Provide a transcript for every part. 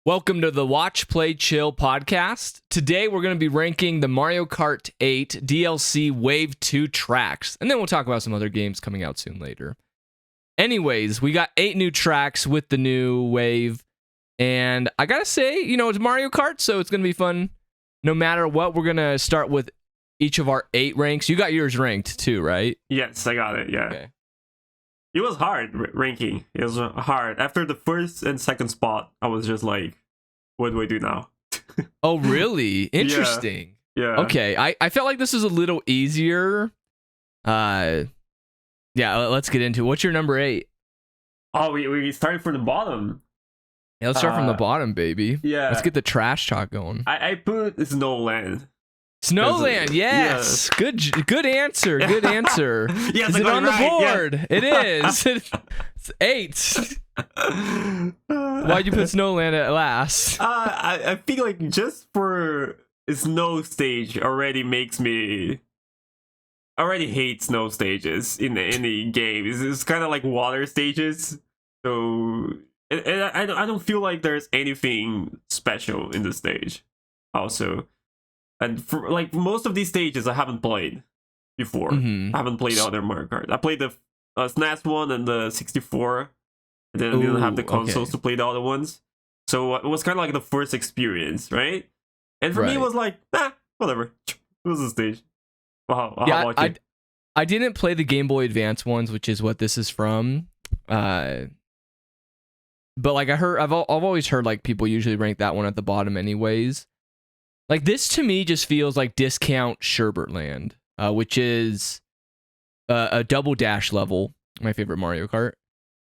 Welcome to the Watch, Play, Chill podcast. Today we're going to be ranking the Mario Kart 8 DLC Wave 2 tracks, and then we'll talk about some other games coming out soon later. Anyways, we got 8 new tracks with the new wave, and I gotta say, it's Mario Kart, so it's going to be fun no matter what. We're going to start with each of our 8 ranks. You got yours ranked too, right? Yes, I got it, yeah. Okay. It was hard ranking. It was hard. After the first and second spot, I was just like, what do I do now? Oh, really? Interesting. Yeah. Okay, I felt like this was a little easier. Yeah, let's get into it. What's your number 8? Oh, we started from the bottom. Yeah, let's start from the bottom, baby. Yeah. Let's get the trash talk going. I put Snowland. Snowland, yes. Good answer. Good answer. Yes, is I it got on it right, the board? Yeah. It is. It's 8. Why'd you put Snowland at last? I feel like just for snow stage already makes me... I already hate snow stages in any game. It's kind of like water stages. So and I don't feel like there's anything special in the stage. Also, and for like most of these stages, I haven't played before. Mm-hmm. I haven't played other Mario Kart. I played the SNES one and the 64, and then I didn't have the consoles to play the other ones. So it was kind of like the first experience, right? And for me, it was like, whatever. It was a stage. How about you? I didn't play the Game Boy Advance ones, which is what this is from. But like I've always heard like people usually rank that one at the bottom, anyways. Like this to me just feels like discount Sherbert which is a double dash level, my favorite Mario Kart,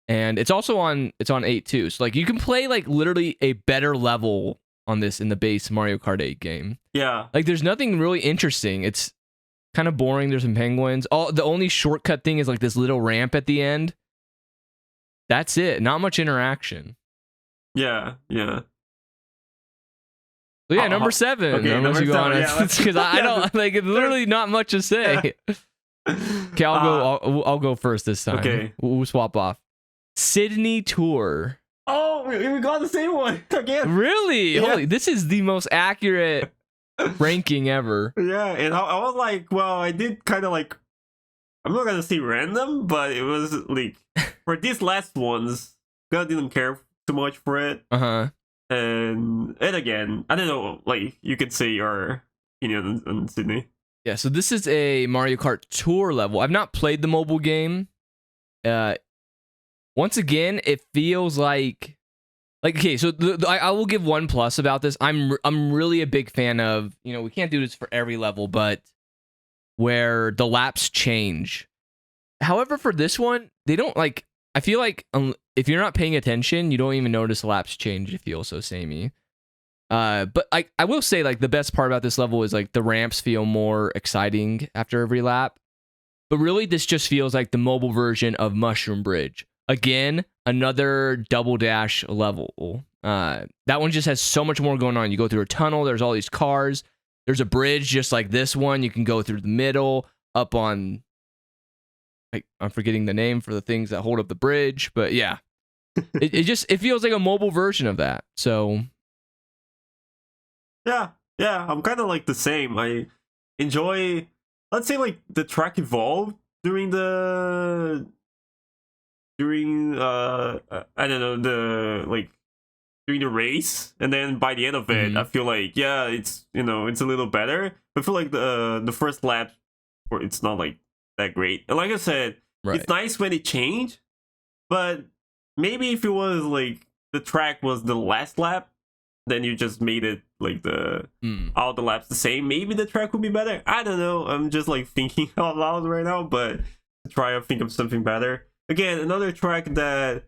and it's on 8 too. So like you can play like literally a better level on this in the base Mario Kart 8 game. Yeah, like there's nothing really interesting. It's kind of boring. There's some penguins. The only shortcut thing is like this little ramp at the end. That's it. Not much interaction. Yeah. So yeah, number 7. Okay, unless you go on it, because I don't like. It's literally not much to say. Okay, I'll go first this time. Okay, we'll swap off. Sydney Tour. Oh, we got the same one again. Really? Yeah. Holy, this is the most accurate ranking ever. Yeah, and I was like, well, I did kind of like, I'm not gonna say random, but it was like for these last ones, I didn't care too much for it. And again, I don't know, like you could say your opinion on Sydney. Yeah, so this is a Mario Kart Tour level. I've not played the mobile game. Once again, it feels like okay, so I will give 1 plus about this. I'm really a big fan of, we can't do this for every level, but where the laps change. However, for this one, they don't like. I feel like if you're not paying attention, you don't even notice laps change. It feels so samey. But I will say like the best part about this level is like the ramps feel more exciting after every lap. But really, this just feels like the mobile version of Mushroom Bridge. Again, another double dash level. That one just has so much more going on. You go through a tunnel. There's all these cars. There's a bridge just like this one. You can go through the middle, up on... I'm forgetting the name for the things that hold up the bridge. But yeah, it feels like a mobile version of that. So... Yeah, I'm kind of like the same. I enjoy... Let's say like the track evolved during I don't know, during the race, and then by the end of it, I feel like it's it's a little better. I feel like the first lap, it's not like that great. And like I said, It's nice when it changed, but maybe if it was like the track was the last lap, then you just made it like all the laps the same, maybe the track would be better. I don't know. I'm just like thinking out loud right now, but try to think of something better. Again, another track that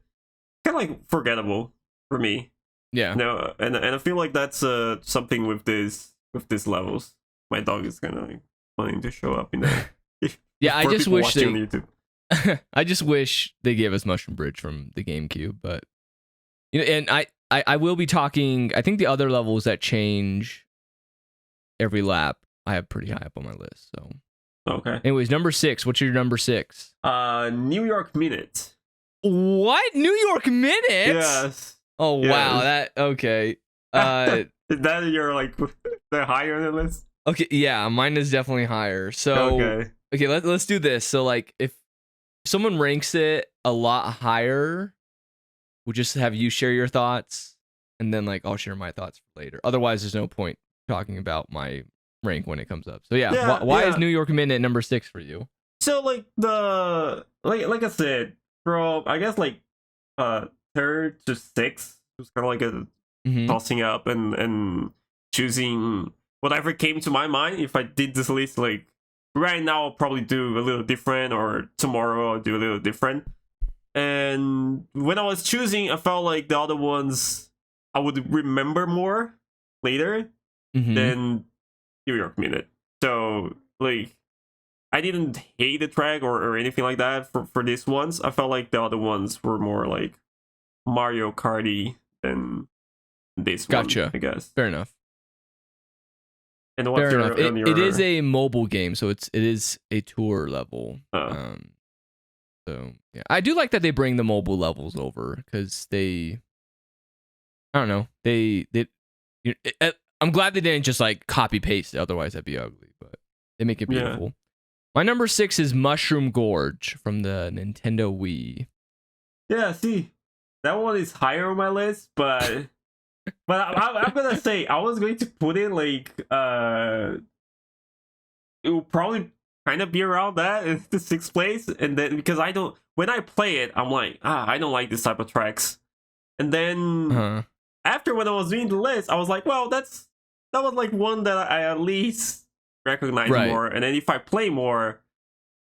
kind of like forgettable for me. Yeah. No, and I feel like that's something with these levels. My dog is kind of like wanting to show up in there. Yeah, I just wish I just wish they gave us Mushroom Bridge from the GameCube, but and I will be talking. I think the other levels that change every lap, I have pretty high up on my list. So okay. Anyways, number 6. What's your number 6? New York Minute. What? New York Minute? Yes. Oh Yeah. wow, that okay. Is that your like the higher on the list? Okay, yeah, mine is definitely higher. So okay, let's do this. So like if someone ranks it a lot higher, we'll just have you share your thoughts, and then like I'll share my thoughts later. Otherwise, there's no point talking about my rank when it comes up. So yeah, why is New York Minute number 6 for you? So like like I said, from I guess like 3rd to 6th, it was kind of like a tossing up and choosing whatever came to my mind. If I did this list like right now, I'll probably do a little different, or tomorrow I'll do a little different. And when I was choosing, I felt like the other ones I would remember more later than New York Minute. So like I didn't hate the track or anything like that for these ones. I felt like the other ones were more like Mario Karty than this one, I guess. Fair enough. And what's Fair enough. It is a mobile game, so it is a tour level. So yeah, I do like that they bring the mobile levels over because I don't know, I'm glad they didn't just like copy paste it, otherwise that'd be ugly. But they make it beautiful. Yeah. My number 6 is Mushroom Gorge from the Nintendo Wii. Yeah, see, that one is higher on my list, but I'm gonna say I was going to put it like it will probably kind of be around that in the 6th place, and then because when I play it, I'm like, I don't like this type of tracks. And then after when I was doing the list, I was like, well, that was like one that I at least recognize more, and then if I play more,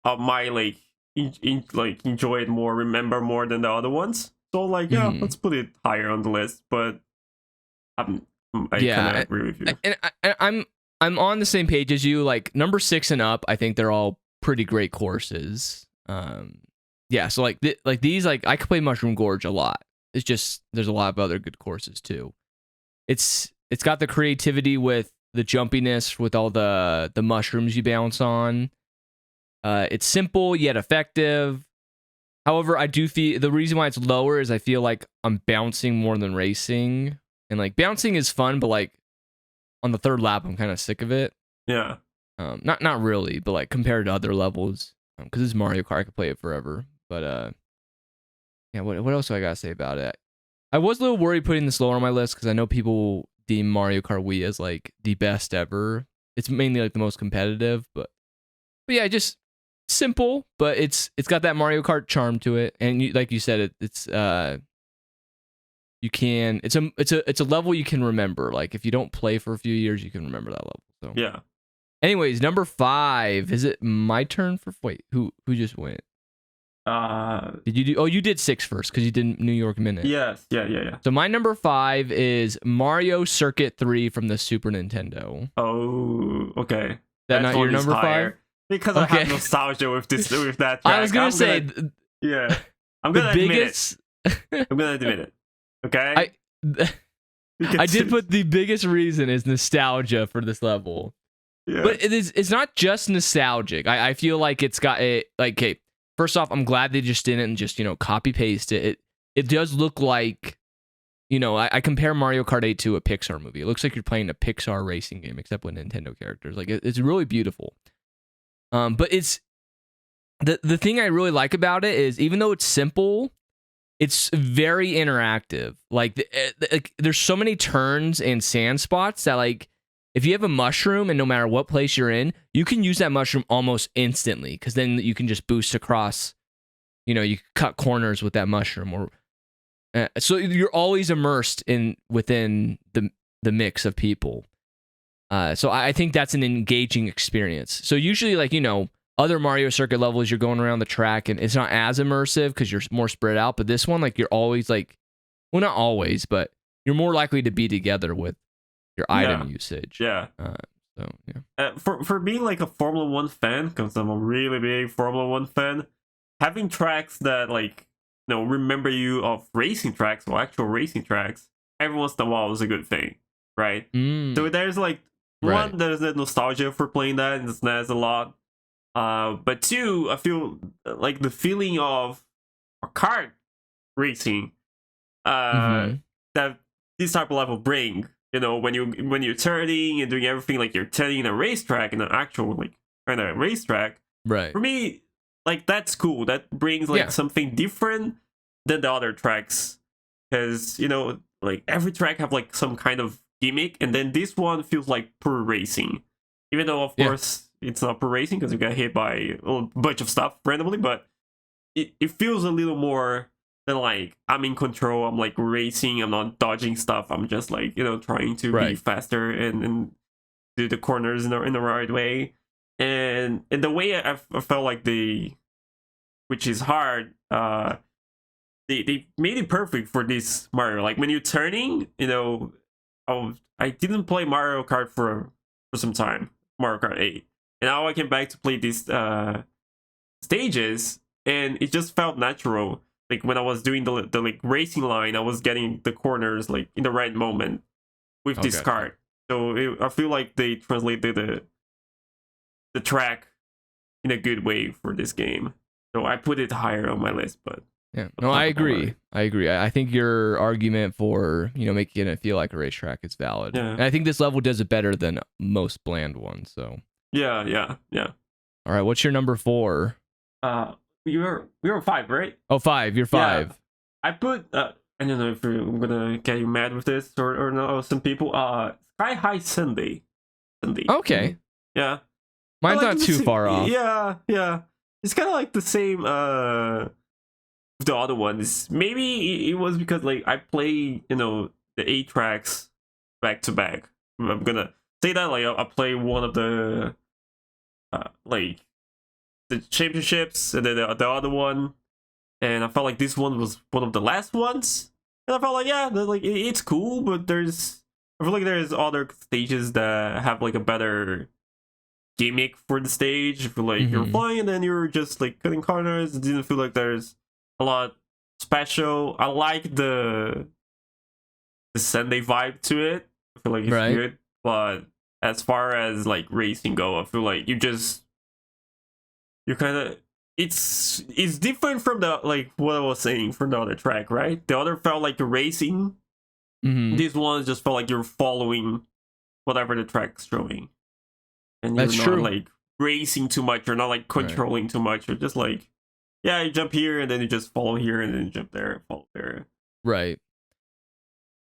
I might like enjoy it more, remember more than the other ones. So like, yeah, let's put it higher on the list. But I kind of agree with you. And I'm on the same page as you. Like number 6 and up, I think they're all pretty great courses. Yeah, so like these, like I could play Mushroom Gorge a lot. It's just there's a lot of other good courses too. It's got the creativity with the jumpiness with all the mushrooms you bounce on. It's simple yet effective. However, I do feel the reason why it's lower is I feel like I'm bouncing more than racing, and like bouncing is fun, but like on the 3rd lap, I'm kind of sick of it. Yeah. Not really, but like compared to other levels, because it's Mario Kart, I could play it forever. But yeah, what else do I gotta say about it? I was a little worried putting this lower on my list because I know people deem Mario Kart Wii as like the best ever. It's mainly like the most competitive, but yeah, just simple, but it's got that Mario Kart charm to it, and like you said, it's a level you can remember. Like if you don't play for a few years, you can remember that level. So yeah. Anyways, number 5. Is it my turn for who just went? Did you do? Oh, you did 6 first because you did New York Minute. Yes. Yeah. So my number 5 is Mario Circuit 3 from the Super Nintendo. Oh, okay. That not your number 5? Because I have nostalgia with that track. I was gonna say, yeah. I'm gonna admit it. Okay. I did put the biggest reason is nostalgia for this level. Yeah. But it's not just nostalgic. I feel like it's got a like. Okay, first off, I'm glad they just didn't just copy paste it. It does look like, I compare Mario Kart 8 to a Pixar movie. It looks like you're playing a Pixar racing game, except with Nintendo characters. Like it's really beautiful. But it's the thing I really like about it is even though it's simple, it's very interactive. Like there's so many turns and sand spots that like if you have a mushroom and no matter what place you're in, you can use that mushroom almost instantly because then you can just boost across. You cut corners with that mushroom, or so you're always immersed within the mix of people. So I think that's an engaging experience. So usually, like other Mario Circuit levels, you're going around the track and it's not as immersive because you're more spread out. But this one, like you're always like, well, not always, but you're more likely to be together with your item usage. Yeah. So yeah. For being like a Formula 1 fan, because I'm a really big Formula 1 fan, having tracks that like remember you of racing tracks or actual racing tracks every once in a while is a good thing, right? So there's like one, there's the nostalgia for playing that in the SNES a lot. But 2, I feel like the feeling of a kart racing that this type of level bring. You know, when you're turning and doing everything like you're turning in a racetrack, in an actual like kind of racetrack. Right. For me, like that's cool. That brings like something different than the other tracks, because you know, like every track have like some kind of gimmick, and then this one feels like pure racing. Even though of course it's not pure racing because you got hit by a bunch of stuff randomly, but it feels a little more than like I'm in control. I'm like racing. I'm not dodging stuff. I'm just like, you know, trying to be faster and do the corners in the right way. And the way I felt like which is hard, they made it perfect for this Mario. Like when you're turning, you know, I didn't play Mario Kart for some time, Mario Kart 8, and now I came back to play these stages, and it just felt natural. Like when I was doing the like racing line, I was getting the corners like in the right moment with this kart. So I feel like they translated the track in a good way for this game. So I put it higher on my list, but yeah, no, I agree. I think your argument for, you know, making it feel like a racetrack is valid. Yeah. And I think this level does it better than most bland ones. So yeah. All right, what's your number 4? We were 5, right? Oh, 5. You're 5. Yeah. I put I don't know if I'm gonna get you mad with this or no. Some people Sky High Sunday. Okay. Yeah. Mine's not too far off. Yeah. It's kind of like the same with the other ones. Maybe it was because like I play, you know, the 8 tracks back to back. I'm gonna say that like I play one of the like the championships and then the other one, and I felt like this one was one of the last ones, and I felt like like it's cool, but I feel like there's other stages that have like a better gimmick for the stage. I feel like you're flying and then you're just like cutting corners. It didn't feel like there's a lot special. I like the Sunday vibe to it. I feel like it's good, but as far as like racing go, I feel like you're kind of it's different from the like what I was saying from the other track, right? The other felt like you're racing. This one just felt like you're following whatever the track's showing, and you're not like racing too much. You're not like controlling too much. You're just like, you jump here and then you just follow here and then you jump there, follow there. Right.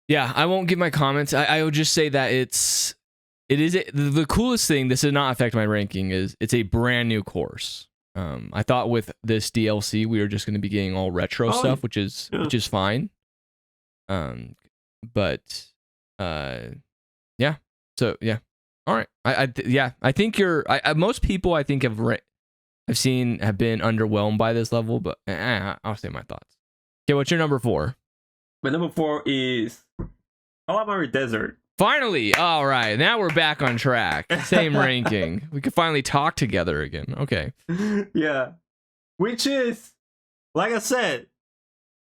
Yeah, I won't give my comments. I will just say that the coolest thing. This did not affect my ranking. Is it's a brand new course. I thought with this DLC we were just going to be getting all retro stuff, which is fine. But yeah. So yeah. All right. I think most people I think I've seen have been underwhelmed by this level, but I'll say my thoughts. Okay, what's your number 4? My number 4 is Calamari Desert. Finally! All right, now we're back on track. Same ranking. We could finally talk together again. Okay. Yeah. Which is, like I said,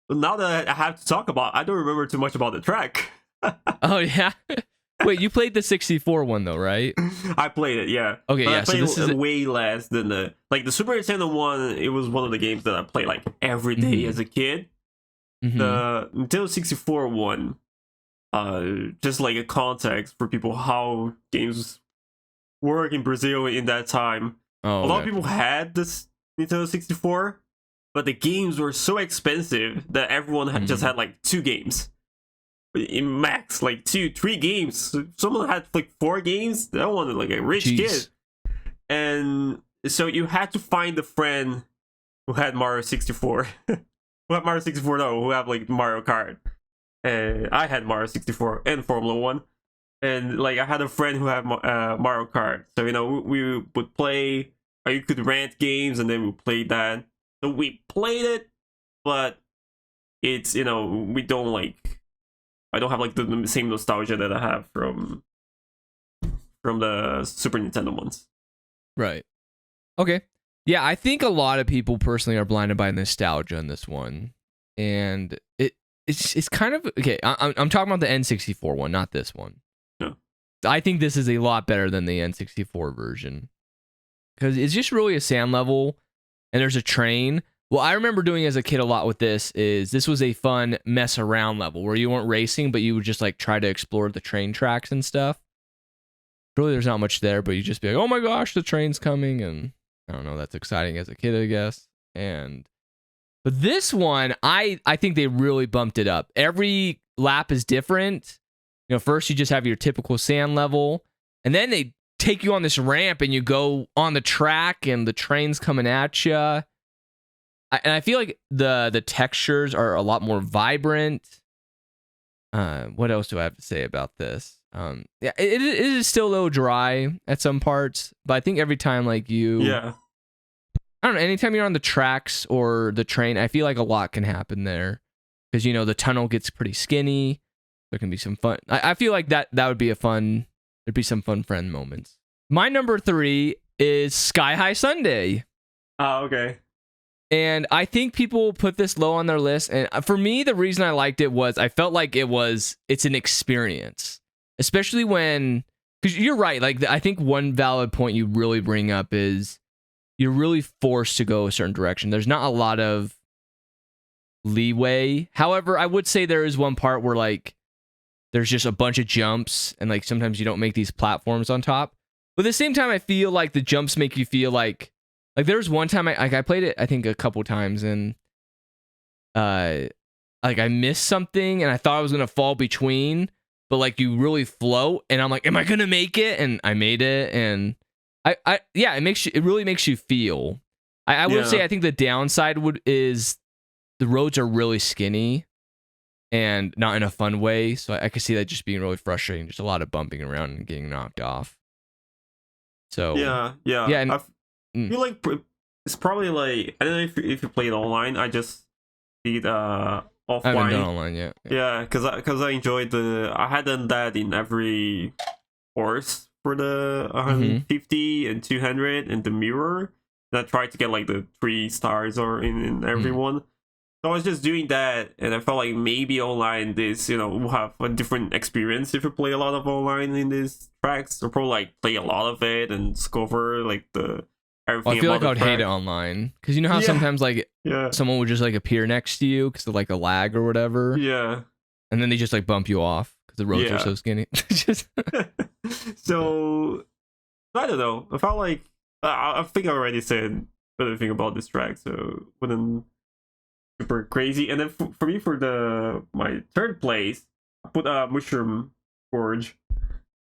now that I have to talk about, I don't remember too much about the track. Oh, yeah? Wait, you played the 64 one, though, right? I played it, yeah. Okay, but yeah, I played so this is way less than the Super Nintendo one. It was one of the games that I played like every day as a kid. The Nintendo 64 one, just like a context for people how games work in Brazil in that time. A lot of people had this Nintendo 64, but the games were so expensive that everyone had just had like 2 games. In max, like 2-3 games. Someone had like 4 games. That one was like a rich kid. And so you had to find a friend who had Mario 64. Who had Mario 64, no, who have like Mario Kart. And I had Mario 64 and Formula 1. And like I had a friend who had Mario Kart. So, you know, we would play, or you could rent games and then we played that. So we played it, but it's, you know, we don't like, I don't have like the same nostalgia that I have from the Super Nintendo ones. Right. Okay. Yeah, I think a lot of people personally are blinded by nostalgia in this one, and it's kind of okay. I'm talking about the N64 one, not this one. No. I think this is a lot better than the N64 version because it's just really a sand level, and there's a train, Well, I remember doing as a kid a lot with this was a fun mess around level where you weren't racing, but you would just like try to explore the train tracks and stuff. Really, there's not much there, but you just be like, oh my gosh, the train's coming. And I don't know, that's exciting as a kid, I guess. But this one, I think they really bumped it up. Every lap is different. You know, first you just have your typical sand level, and then they take you on this ramp and you go on the track and the train's coming at you. And I feel like the textures are a lot more vibrant. What else do I have to say about this? Yeah, it is still a little dry at some parts, but I think every time like I don't know, anytime you're on the tracks or the train, I feel like a lot can happen there because, you know, the tunnel gets pretty skinny. There can be some fun. I feel like that would be there'd be some fun friend moments. My number 3 is Sky High Sundae. Oh, okay. And I think people put this low on their list. And for me, the reason I liked it was I felt like it's an experience, especially because you're right. Like, I think one valid point you really bring up is you're really forced to go a certain direction. There's not a lot of leeway. However, I would say there is one part where like there's just a bunch of jumps and like sometimes you don't make these platforms on top. But at the same time, I feel like the jumps make you feel like there was one time I played it, I think a couple times, and like I missed something and I thought I was gonna fall between, but like you really float and I'm like, am I gonna make it? And I made it. And it really makes you feel. I would say I think the downside is the roads are really skinny and not in a fun way. So I could see that just being really frustrating. Just a lot of bumping around and getting knocked off. So yeah. And, I feel like it's probably like, I don't know if you played online. I just did offline. I haven't done online yet. Yeah, because I enjoyed I had done that in every course for the 150 and 200 and the mirror. And I tried to get like the 3 stars or in every one. So I was just doing that, and I felt like maybe online will have a different experience if you play a lot of online in these tracks. Or probably like play a lot of it and discover like everything. I feel like I would hate it online because you know how sometimes like someone would just like appear next to you because of like a lag or whatever. Yeah, and then they just like bump you off because the roads are so skinny. So I don't know. I felt like I think I already said everything about this track, so wouldn't super crazy. And then for me, for my third place, I put Mushroom Gorge.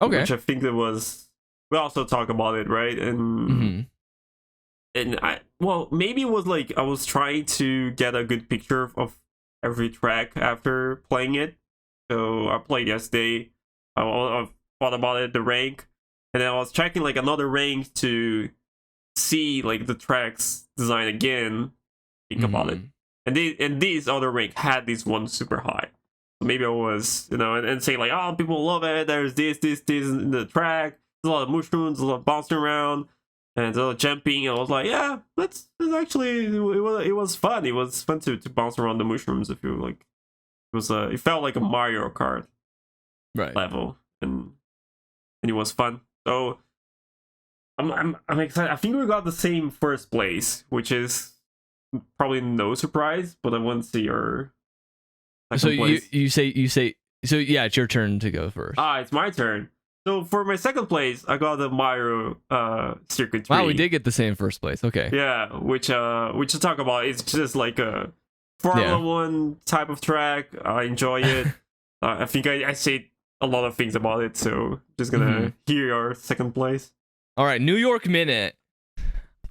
Okay. Which I think we also talk about it, right? And maybe it was like I was trying to get a good picture of every track after playing it. So I played yesterday. I thought about it, the rank, and then I was checking like another rank to see like the tracks design again. Think about it. And these other rank had this one super high. So maybe I was, and say like, oh, people love it. There's this in the track. There's a lot of mushrooms, a lot of bouncing around, and a lot of jumping. And I was like, yeah, that's actually it was fun. It was fun to bounce around the mushrooms. If you like, it felt like a Mario Kart level, and it was fun. So I'm excited. I think we got the same first place, which is probably no surprise, but I want to see your second place. you say so yeah, it's your turn to go first. It's my turn. So for my second place, I got the Mario Circuit 3. Wow, we did get the same first place. Okay. Yeah, which to talk about, it's just like a Formula 1 type of track. I enjoy it. I think I say a lot of things about it, so just gonna hear your second place. All right, New York Minute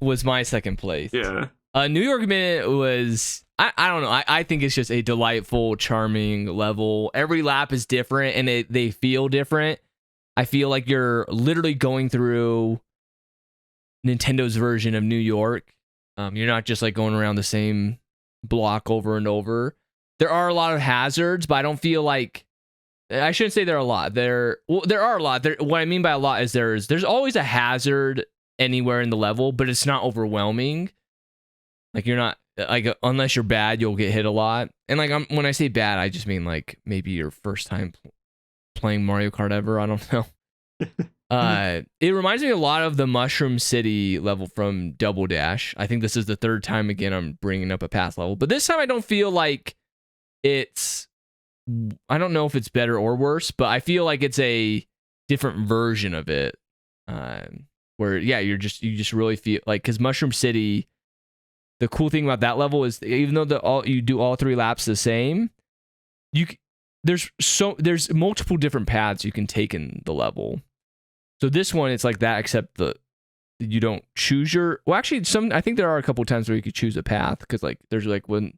was my second place. Yeah. New York Minute was, I don't know, I think it's just a delightful, charming level. Every lap is different, and they feel different. I feel like you're literally going through Nintendo's version of New York. You're not just like going around the same block over and over. There are a lot of hazards, but I don't feel like, I shouldn't say there are a lot. There are a lot. What I mean by a lot is there's always a hazard anywhere in the level, but it's not overwhelming. Like you're not like, unless you're bad, you'll get hit a lot. And like when I say bad, I just mean like maybe your first time playing Mario Kart ever. I don't know. It reminds me a lot of the Mushroom City level from Double Dash. I think this is the third time again I'm bringing up a path level, but this time I don't feel like it's. I don't know if it's better or worse, but I feel like it's a different version of it. Where you just really feel like, because Mushroom City, the cool thing about that level is even though you do all 3 laps the same, there's multiple different paths you can take in the level. So this one, it's like that, except you don't choose actually I think there are a couple times where you could choose a path, because like there's like one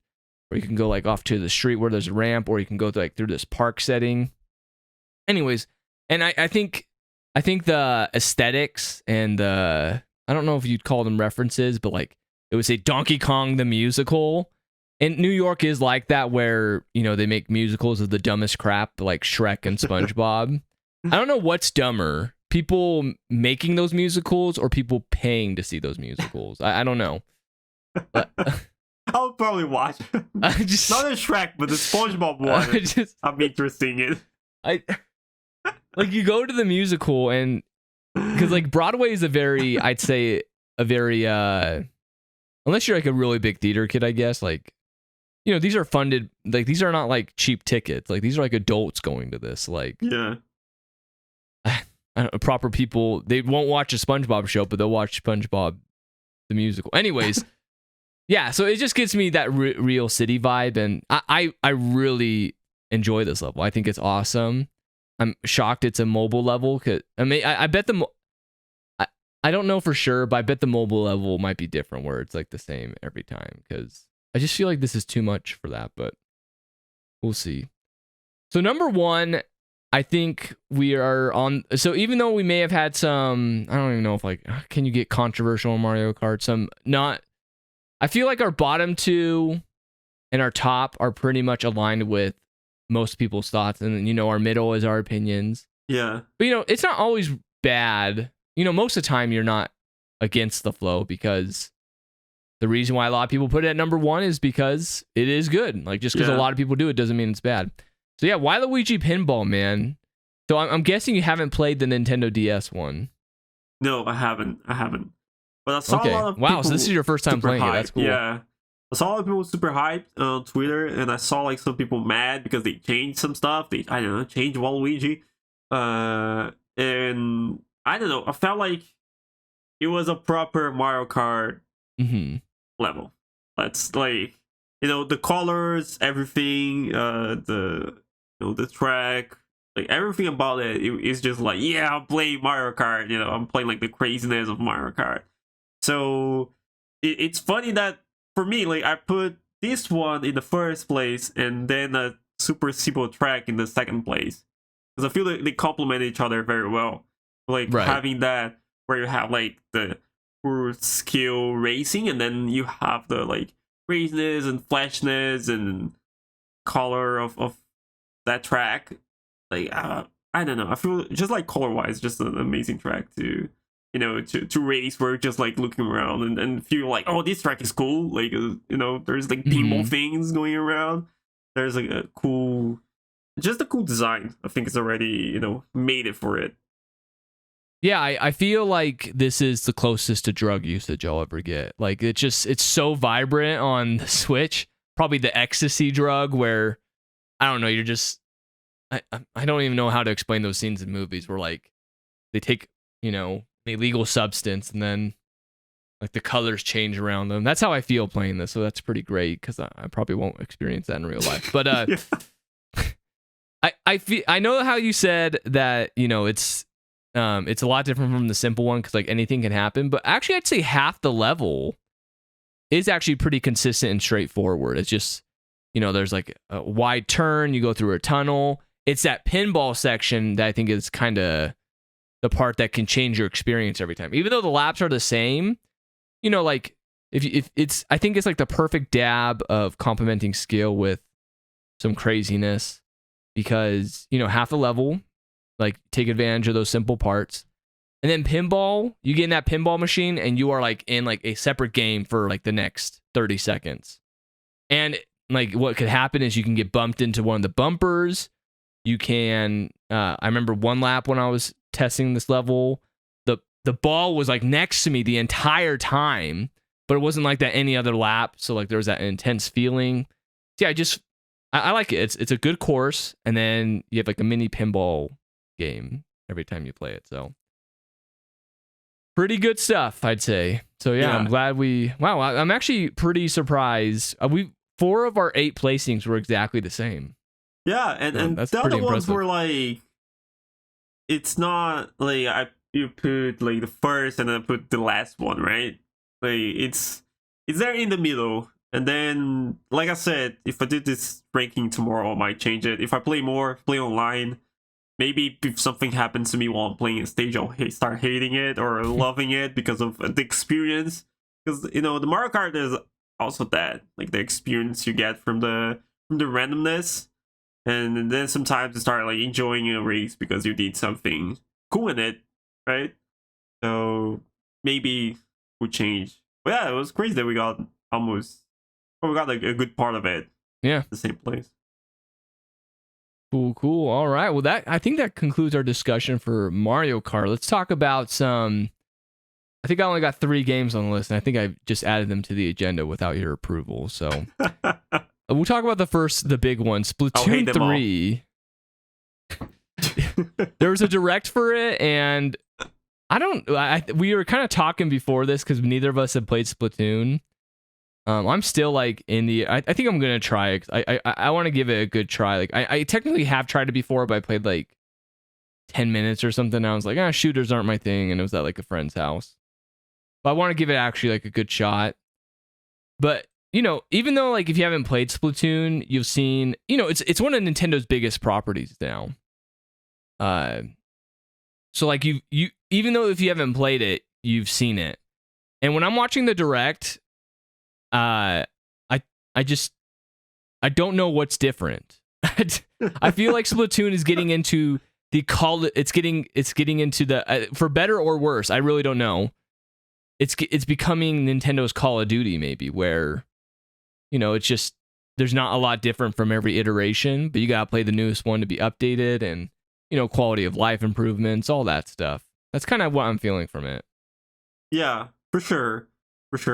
where you can go like off to the street where there's a ramp, or you can go like through this park setting. Anyways, and I think the aesthetics and I don't know if you'd call them references, but like it would say Donkey Kong the musical. And New York is like that, where, they make musicals of the dumbest crap, like Shrek and SpongeBob. I don't know what's dumber, people making those musicals or people paying to see those musicals. I don't know. I'll probably watch. Not the Shrek, but the SpongeBob one. I'm interested in it. Like, you go to the musical, and because like Broadway is I'd say a very unless you're like a really big theater kid, I guess, like, these are funded, like these are not like cheap tickets, like these are like adults going to this, like, yeah. Proper people, they won't watch a SpongeBob show, but they'll watch SpongeBob the musical. Anyways, yeah, so it just gives me that real city vibe, and I really enjoy this level. I think it's awesome. I'm shocked it's a mobile level. I bet I don't know for sure, but I bet the mobile level might be different, where it's like the same every time, because I just feel like this is too much for that, but we'll see. So number 1, I think we are on. So even though we may have had some, I don't even know if like, can you get controversial in Mario Kart? Some not. I feel like our bottom 2 and our top are pretty much aligned with most people's thoughts, and then our middle is our opinions. Yeah. But it's not always bad. Most of the time you're not against the flow, because the reason why a lot of people put it at number 1 is because it is good. Like, just because a lot of people do it doesn't mean it's bad. So yeah, Waluigi Pinball, man. So I'm guessing you haven't played the Nintendo DS one. No, I haven't. But I saw a lot of people. Wow, so this is your first time playing it. That's cool. Yeah. I saw a lot of people super hyped on Twitter, and I saw like some people mad because they changed some stuff. Changed Waluigi. And I don't know. I felt like it was a proper Mario Kart level. That's like, the colors, everything, the track, like everything about it is just like, yeah, I'm playing Mario Kart. I'm playing like the craziness of Mario Kart. So it's funny that for me, like, I put this one in the first place and then a super simple track in the second place, because I feel like they complement each other very well. Like having that where you have like the pure skill racing, and then you have the like craziness and flashness and color of that track. Like, I don't know. I feel just like color wise, just an amazing track to to race, where just like looking around and feel like, oh, this track is cool. Like, there's like pinball things going around. There's like a cool design. I think it's already, made it for it. Yeah, I feel like this is the closest to drug usage I'll ever get. Like, it's so vibrant on the Switch. Probably the ecstasy drug, where, I don't know, you're just, I don't even know how to explain those scenes in movies where like they take, an illegal substance and then like the colors change around them. That's how I feel playing this. So that's pretty great, because I probably won't experience that in real life. But I know how you said that, it's a lot different from the simple one, because like anything can happen. But actually, I'd say half the level is actually pretty consistent and straightforward. It's just, there's like a wide turn, you go through a tunnel. It's that pinball section that I think is kind of the part that can change your experience every time. Even though the laps are the same, like if it's, I think it's like the perfect dab of complementing skill with some craziness, because, half the level, like, take advantage of those simple parts. And then pinball, you get in that pinball machine and you are like in like a separate game for like the next 30 seconds. And like what could happen is you can get bumped into one of the bumpers. You can, I remember one lap when I was testing this level, the ball was like next to me the entire time, but it wasn't like that any other lap. So like there was that intense feeling. So yeah, I like it. It's a good course, and then you have like a mini pinball game every time you play it. So pretty good stuff, I'd say. So yeah. I'm glad I'm actually pretty surprised. 4 of our 8 placings were exactly the same. Yeah, and that's the other pretty ones impressive. were like, it's not like you put like the first and then put the last one, right? Like it's there in the middle. And then, like I said, if I did this ranking tomorrow, I might change it. If I play online, maybe if something happens to me while I'm playing a stage, I'll start hating it or loving it because of the experience. Because the Mario Kart is also that, like the experience you get from the randomness. And then sometimes you start like enjoying a race because you did something cool in it, right? So maybe we'll change. But yeah, it was crazy that we got like a good part of it. Yeah, the same place. Cool. All right. Well, I think that concludes our discussion for Mario Kart. Let's talk about some. I think I only got 3 games on the list, and I think I just added them to the agenda without your approval. So. We'll talk about the big one, Splatoon 3. There was a direct for it, and we were kind of talking before this because neither of us have played Splatoon. I'm still like I think I'm gonna try it. I want to give it a good try. Like I technically have tried it before, but I played like 10 minutes or something. And I was like, shooters aren't my thing, and it was at like a friend's house. But I want to give it actually like a good shot. But even though like if you haven't played Splatoon, you've seen, it's one of Nintendo's biggest properties now. So like you even though if you haven't played it, you've seen it. And when I'm watching the direct, I don't know what's different. I feel like Splatoon is getting into it's getting into the for better or worse. I really don't know. It's becoming Nintendo's Call of Duty maybe, where it's just there's not a lot different from every iteration, but you gotta play the newest one to be updated and quality of life improvements, all that stuff. That's kind of what I'm feeling from it. Yeah, for sure.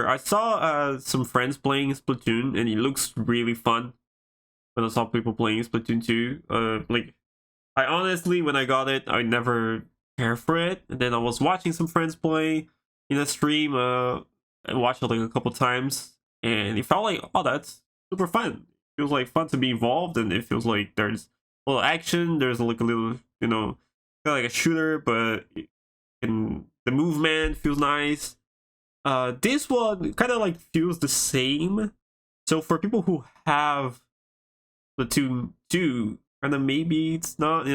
I saw some friends playing Splatoon, and it looks really fun. When I saw people playing Splatoon 2, like I honestly, when I got it, I never cared for it, and then I was watching some friends play in a stream. I watched it like a couple times, and it felt like, oh, that's super fun. It feels like fun to be involved, and it feels like there's a little action. There's like a little, kind of like a shooter, but and the movement feels nice. This one kind of like feels the same. So for people who have Splatoon 2, kind of maybe it's not,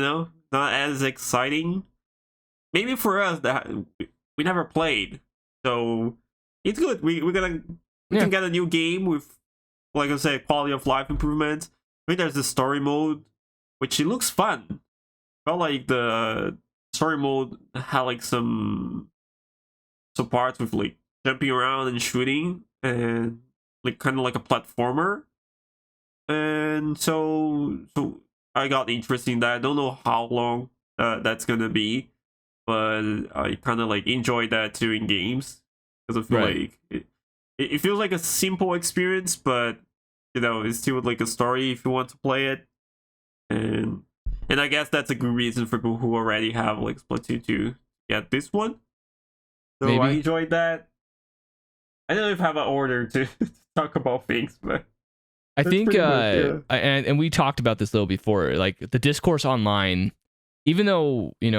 not as exciting. Maybe for us that we never played, so it's good. We can get a new game with, like I said, quality of life improvements. I think there's the story mode, which it looks fun. Felt like the story mode had like some parts with like jumping around and shooting, and like kind of like a platformer. And so I got interested in that. I don't know how long that's gonna be, but I kind of like enjoy that too in games, because I feel like it feels like a simple experience, but it's still like a story if you want to play it. And I guess that's a good reason for people who already have like Splatoon 2 to get this one. So maybe. I enjoyed that. I don't know if I have an order to talk about things, but I think and we talked about this a little before, like the discourse online, even though we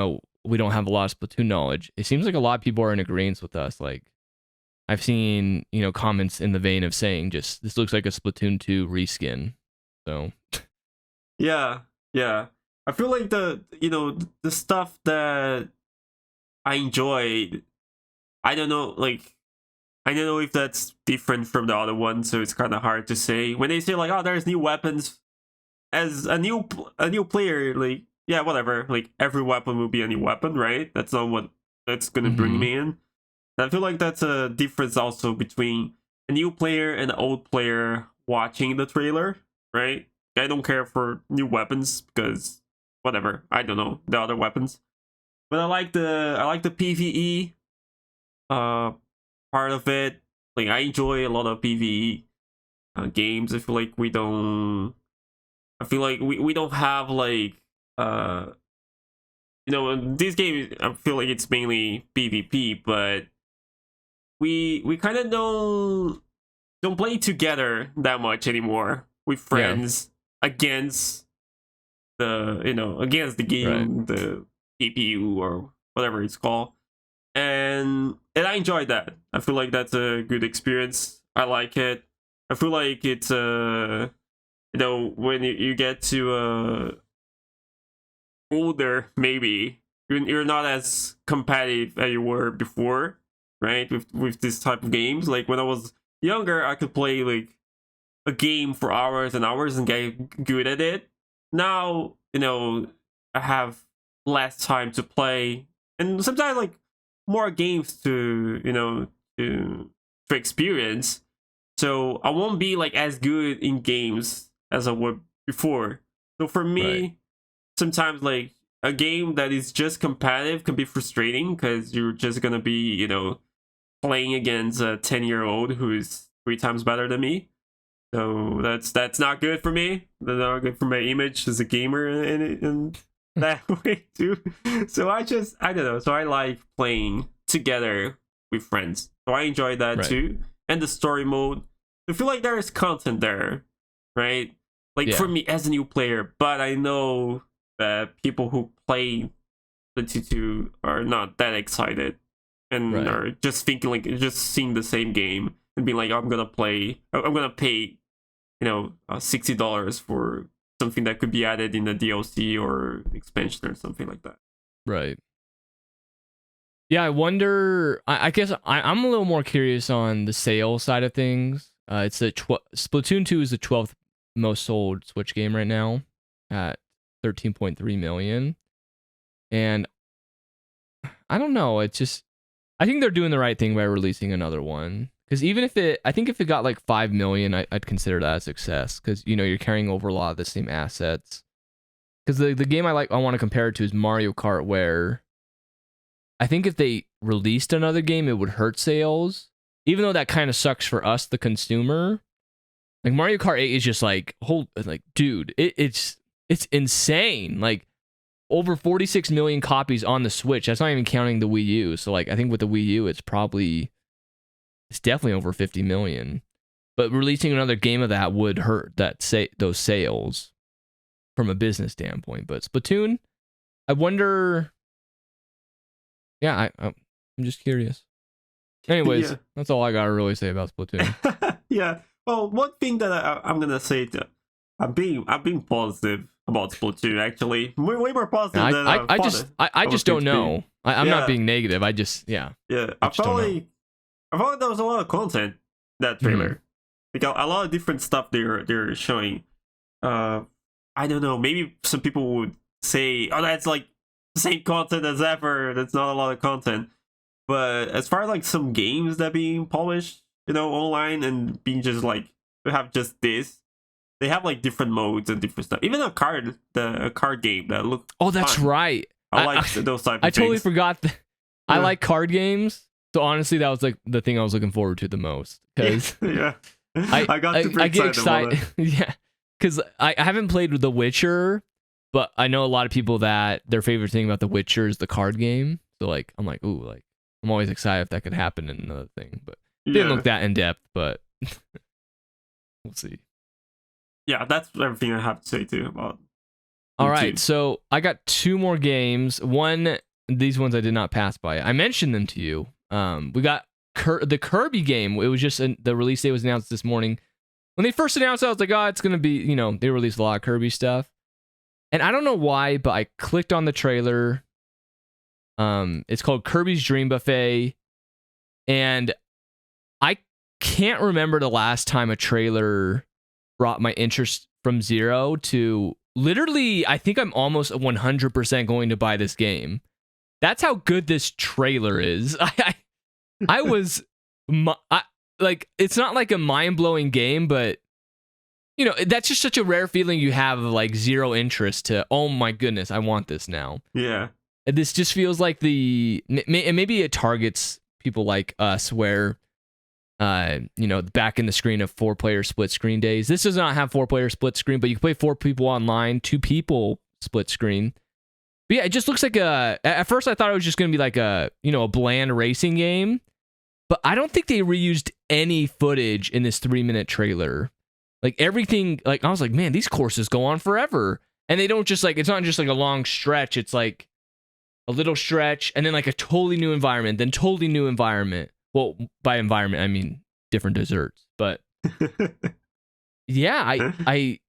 don't have a lot of Splatoon knowledge, it seems like a lot of people are in agreement with us. Like I've seen comments in the vein of saying just this looks like a Splatoon 2 reskin. So yeah I feel like the stuff that I enjoyed, I don't know if that's different from the other one, so it's kind of hard to say. When they say like, oh, there's new weapons, as a new player, like, yeah, whatever, like every weapon will be a new weapon, right? That's not what that's gonna bring me in. And I feel like that's a difference also between a new player and an old player watching the trailer, right? I don't care for new weapons because whatever, I don't know the other weapons. But I like the PvE part of it. Like I enjoy a lot of PvE games. I feel like we don't have like this game. I feel like it's mainly PvP, but we kind of don't play together that much anymore with friends against against the game, right. The CPU or whatever it's called, and I enjoyed that. I feel like that's a good experience. I like it. I feel like it's when you get to older, maybe you're not as competitive as you were before, right? With this type of games. Like when I was younger, I could play like a game for hours and hours and get good at it. Now, I have less time to play, and sometimes like more games to to experience. So I won't be like as good in games as I would before. So for me, sometimes like a game that is just competitive can be frustrating because you're just gonna be playing against a 10-year-old who is 3 times better than me. So that's not good for me. That's not good for my image as a gamer in that way too. So I don't know. So I like playing together with friends. So I enjoy that too. And the story mode, I feel like there is content there, right? Like for me as a new player, but I know that people who play the T2 are not that excited and are just thinking like just seeing the same game and being like, I'm gonna pay $60 for something that could be added in a DLC or expansion or something like that. Right. Yeah, I wonder. I guess I'm a little more curious on the sales side of things. It's Splatoon 2 is the 12th most sold Switch game right now at 13.3 million, and I don't know. It's just I think they're doing the right thing by releasing another one. Because even if it got like 5 million, I'd consider that a success. Because you're carrying over a lot of the same assets. Because the game I want to compare it to is Mario Kart, where I think if they released another game, it would hurt sales. Even though that kind of sucks for us, the consumer. Like Mario Kart 8 is just like dude, it's insane. Like over 46 million copies on the Switch. That's not even counting the Wii U. So like I think with the Wii U, it's definitely over 50 million. But releasing another game of that would hurt those sales from a business standpoint. But Splatoon, I wonder. Yeah, I'm just curious. Anyways, that's all I gotta really say about Splatoon. Yeah. Well, one thing that I'm gonna say that I'm being positive about Splatoon. Actually, way more positive than I just don't know. I'm not being negative. I felt like there was a lot of content in that trailer. Like a lot of different stuff they're showing. I don't know. Maybe some people would say, "Oh, that's like the same content as ever. That's not a lot of content." But as far as like some games that being polished, online and being just like to have just this, they have like different modes and different stuff. Even a card game that looked. Oh, that's fun. Right. I like those type of things. I totally forgot that. I like card games. So honestly, that was like the thing I was looking forward to the most. Because I get excited. Yeah, because I haven't played with The Witcher, but I know a lot of people that their favorite thing about The Witcher is the card game. So like, I'm like, ooh, like I'm always excited if that could happen in another thing. But it didn't look that in depth. But we'll see. Yeah, that's everything I have to say too about. All right, so I got 2 more games. These ones I did not pass by. I mentioned them to you. We got the Kirby game. It was just the release date was announced this morning. When they first announced it, I was like, oh, it's going to be, they released a lot of Kirby stuff. And I don't know why, but I clicked on the trailer. It's called Kirby's Dream Buffet. And I can't remember the last time a trailer brought my interest from 0 to literally, I think I'm almost 100% going to buy this game. That's how good this trailer is. I was like, it's not like a mind-blowing game, but that's just such a rare feeling you have of like 0 interest to, oh my goodness, I want this now. Yeah. this just feels like maybe it targets people like us where back in the screen of 4-player split screen days. This does not have 4-player split screen, but you can play 4 people online, 2 people split screen. But yeah, it just looks like at first I thought it was just going to be like a bland racing game, but I don't think they reused any footage in this 3-minute trailer. Like everything, like I was like, man, these courses go on forever. And they don't just it's not just like a long stretch. It's like a little stretch and then like a totally new environment, then totally new environment. Well, by environment, I mean different desserts. But yeah, I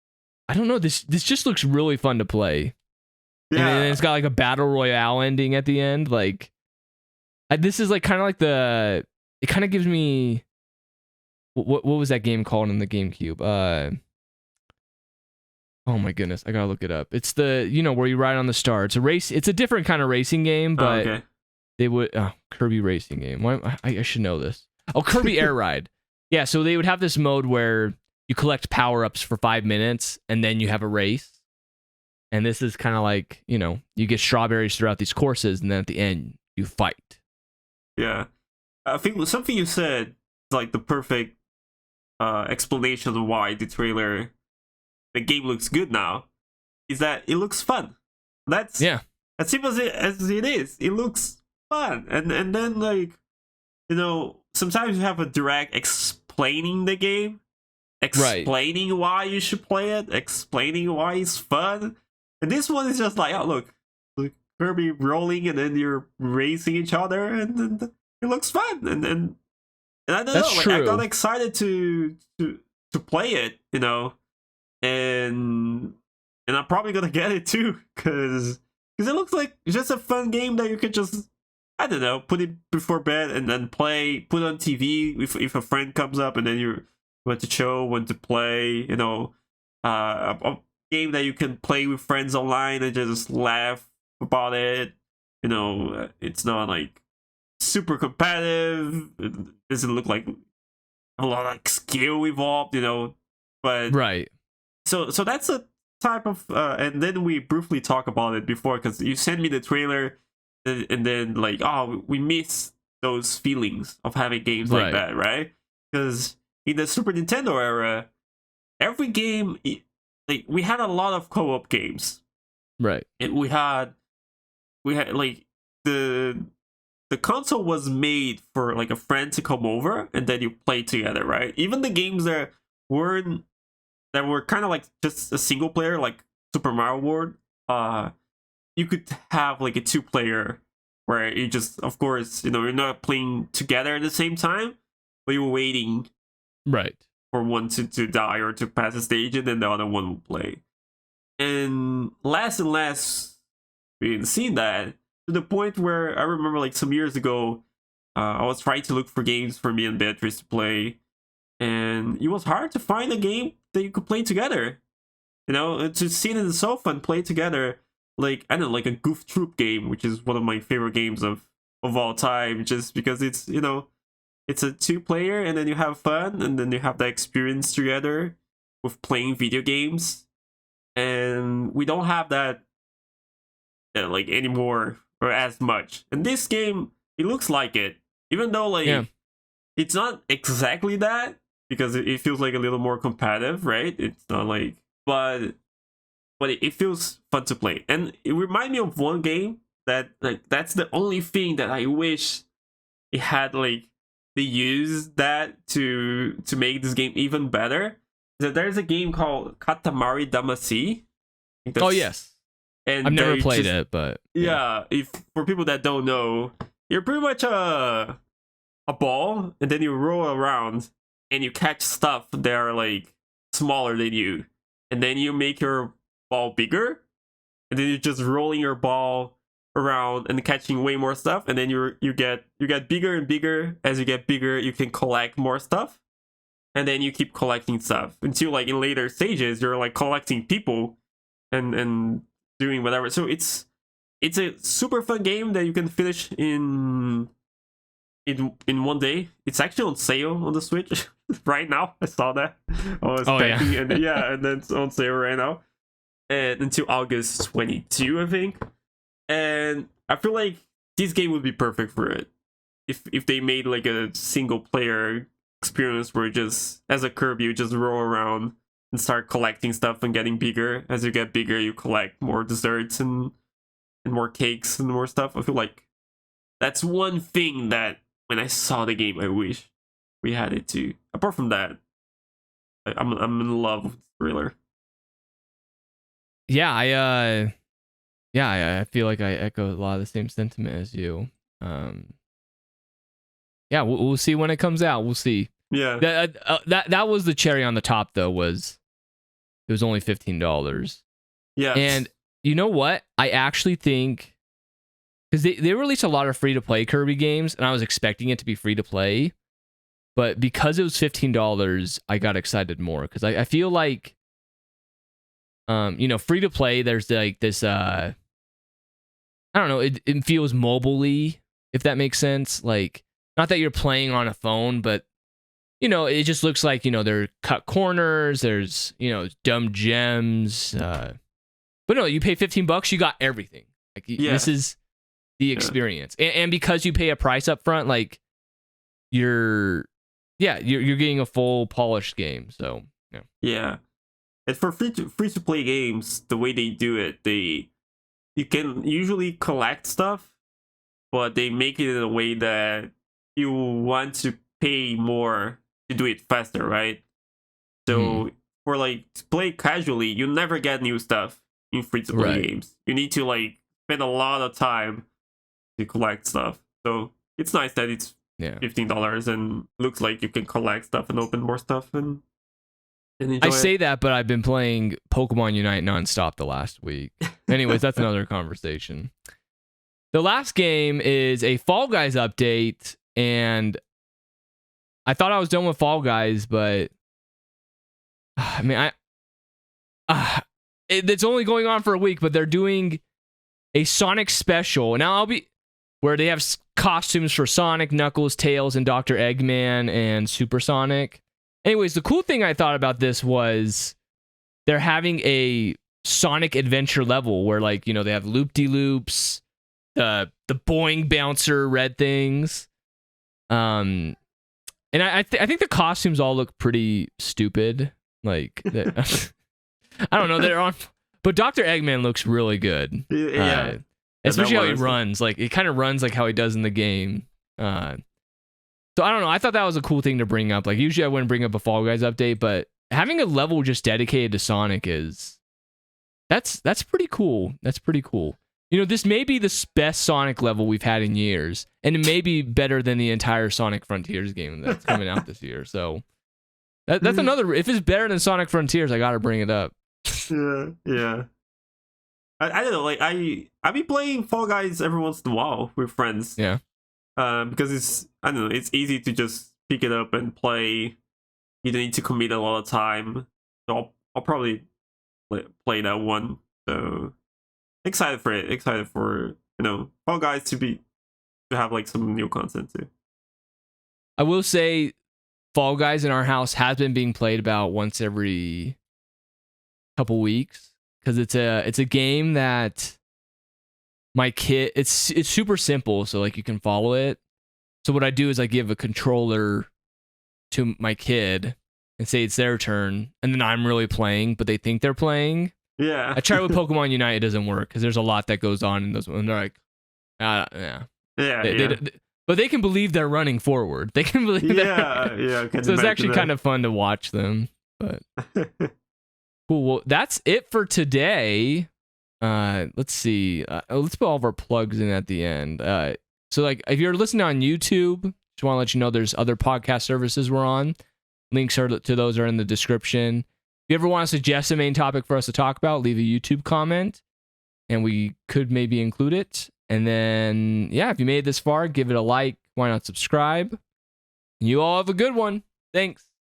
don't know. This just looks really fun to play. Yeah. And then it's got like a battle royale ending at the end. Like this is like kind of like it kind of gives me what was that game called in the GameCube? Oh my goodness, I gotta look it up. It's the where you ride on the star. It's a race. It's a different kind of racing game, but they would Kirby racing game. Why I should know this. Oh, Kirby Air Ride. Yeah, so they would have this mode where you collect power-ups for 5 minutes and then you have a race. And this is kind of like, you get strawberries throughout these courses and then at the end you fight. Yeah. I think something you said is like the perfect explanation of why the game looks good now, is that it looks fun. That's as simple as it is. It looks fun. And then like, sometimes you have a direct explaining the game, explaining why you should play it, explaining why it's fun. And this one is just like, oh look Kirby rolling and then you're racing each other and then it looks fun. And I don't know, like I got excited to play it, and I'm probably gonna get it too, because it looks like just a fun game that you could just, I don't know, put it before bed and then play, put on TV if a friend comes up and then you want to show, want to play, a game that you can play with friends online and just laugh about it. It's not like super competitive. It doesn't look like a lot of like skill involved, but So that's a type of and then we briefly talk about it before because you sent me the trailer and then like, oh, we miss those feelings of having games like that, right? Because in the Super Nintendo era, every game, like we had a lot of co-op games, right? And we had like the console was made for like a friend to come over and then you play together, right? Even the games that were kind of like just a single player, like Super Mario World, you could have like a 2-player where you just, of course, you're not playing together at the same time, but you're waiting for one to die or to pass a stage and then the other one will play. And less we've seen that, to the point where I remember like some years ago, I was trying to look for games for me and Beatrice to play, and it was hard to find a game that you could play together. To sit in the sofa and play together, like, I don't know, like a Goof Troop game, which is one of my favorite games of all time, just because it's, it's a 2-player and then you have fun and then you have that experience together with playing video games. And we don't have that like anymore or as much. And this game, it looks like it, even though like it's not exactly that, because it feels like a little more competitive, right? It's not like, but it feels fun to play. And it reminds me of one game that like that's the only thing that I wish it had, like they used that to make this game even better. That there's a game called Katamari Damacy. Oh yes. And I've never played it, but if for people that don't know, you're pretty much a ball and then you roll around and you catch stuff that are like smaller than you, and then you make your ball bigger, and then you're just rolling your ball around and catching way more stuff, and then you get bigger and bigger. As you get bigger, you can collect more stuff, and then you keep collecting stuff until like in later stages you're like collecting people and doing whatever. So it's a super fun game that you can finish in one day. It's actually on sale on the Switch right now. I saw that. I was checking, and and then it's on sale right now, and until August 22, I think. And I feel like this game would be perfect for it. If they made like a single player experience where just as a Kirby you just roll around and start collecting stuff and getting bigger. As you get bigger, you collect more desserts and more cakes and more stuff. I feel like that's one thing that when I saw the game, I wish we had it too. Apart from that, I'm in love with Thriller. Yeah, I feel like I echo a lot of the same sentiment as you. Yeah, we'll see when it comes out. We'll see. Yeah. That was the cherry on the top, though. It was only $15. Yeah. And you know what? I actually think, because they released a lot of free to play Kirby games, and I was expecting it to be free to play, but because it was $15, I got excited more because I feel like, free to play. There's like this. I don't know. It feels mobile-y, if that makes sense. Like, not that you're playing on a phone, but it just looks like, there are cut corners, there's, dumb gems. But no, you pay $15, you got everything. Like, this is the experience. And because you pay a price up front, like, you're getting a full polished game. So, yeah. Yeah. And for free to play games, the way they do it, you can usually collect stuff, but they make it in a way that you want to pay more to do it faster, right? So for like to play casually, you never get new stuff in free to play games. You need to like spend a lot of time to collect stuff. So it's nice that it's $15 and looks like you can collect stuff and open more stuff and enjoy I say that, but I've been playing Pokemon Unite nonstop the last week. Anyways, that's another conversation. The last game is a Fall Guys update, and I thought I was done with Fall Guys, but I mean, it's only going on for a week, but they're doing a Sonic special. Now where they have costumes for Sonic, Knuckles, Tails, and Dr. Eggman and Super Sonic. Anyways, the cool thing I thought about this was they're having a Sonic adventure level where, like, they have loop-de-loops, the boing bouncer red things. And I think the costumes all look pretty stupid. Like, I don't know, they're on, but Dr. Eggman looks really good. Yeah. Especially how he runs. Like, it kind of runs like how he does in the game. So I don't know. I thought that was a cool thing to bring up. Like, usually I wouldn't bring up a Fall Guys update, but having a level just dedicated to Sonic that's pretty cool. That's pretty cool. This may be the best Sonic level we've had in years, and it may be better than the entire Sonic Frontiers game that's coming out this year. So that's another. If it's better than Sonic Frontiers, I gotta bring it up. Yeah. I don't know. Like, I be playing Fall Guys every once in a while with friends. Yeah. Because it's easy to just pick it up and play. You don't need to commit a lot of time. So I'll probably play that one. So excited for it. Excited for Fall Guys to have like some new content too. I will say, Fall Guys in our house has been being played about once every couple weeks because it's a game that my kid, it's super simple, so like you can follow it. So what I do is I give a controller to my kid and say it's their turn, and then I'm really playing, but they think they're playing. Yeah. I tried with Pokemon Unite, it doesn't work because there's a lot that goes on in those, and they're like, yeah. But they can believe they're running forward. They can believe that. So it's actually kind of fun to watch them. But cool. Well, that's it for today. Let's see. Let's put all of our plugs in at the end. So, like, if you're listening on YouTube, just want to let you know there's other podcast services we're on. Links to those are in the description. If you ever want to suggest a main topic for us to talk about, leave a YouTube comment, and we could maybe include it. And then, if you made it this far, give it a like. Why not subscribe? You all have a good one. Thanks.